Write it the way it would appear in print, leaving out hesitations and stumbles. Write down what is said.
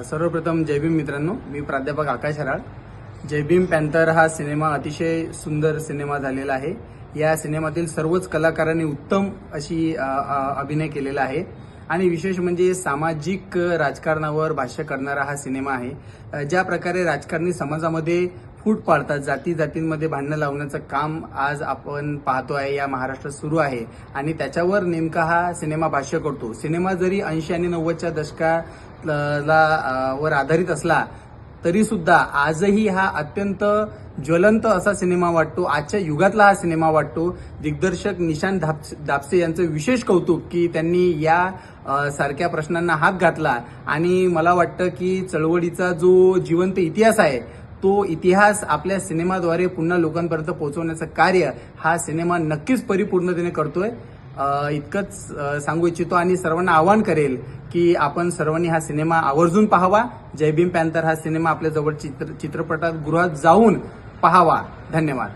सर्वप्रथम जय भीम मित्रांनो, मी प्राध्यापक आकाश हराळ. जय भीम पॅन्थर हा सिनेमा अतिशय सुंदर सिनेमा झालेला आहे. या सिनेमातील सर्वच कलाकारांनी उत्तम अशी अभिनय केलेला आहे आणि विशेष म्हणजे सामाजिक राजकारणावर भाष्य करणारा हा सिनेमा आहे. ज्या प्रकारे राजकारणी समाजामध्ये फूट पाडतात, जातींमध्ये भांडणं लावण्याचं काम आज आपण पाहतो आहे, या महाराष्ट्रात सुरू आहे आणि त्याच्यावर नेमका हा सिनेमा भाष्य करतो. सिनेमा जरी 80 आणि 90च्या दशकाला वर आधारित असला तरी सुद्धा आजही हा अत्यंत ज्वलंत असा सिनेमा वाटतो. आजच्या युगातला हा सिनेमा वाटतो. दिग्दर्शक निशांत दापसे यांचं विशेष कौतुक की त्यांनी या सारख्या प्रश्नांना हात घातला आणि मला वाटतं की चळवळीचा जो जिवंत इतिहास आहे तो इतिहास आपल्या सिनेमाद्वारे पुन्हा लोकांपर्यंत पोहोचवण्याचं कार्य हा सिनेमा नक्कीच परिपूर्णतेने करतोय. इतकंच सांगू इच्छितो आणि सर्वांना आवाहन करेल की आपण सर्वांनी हा सिनेमा आवर्जून पाहावा. जय भीम पॅन्थर हा सिनेमा आपल्या जवळ चित्रपटगृहात जाऊन पाहावा. धन्यवाद.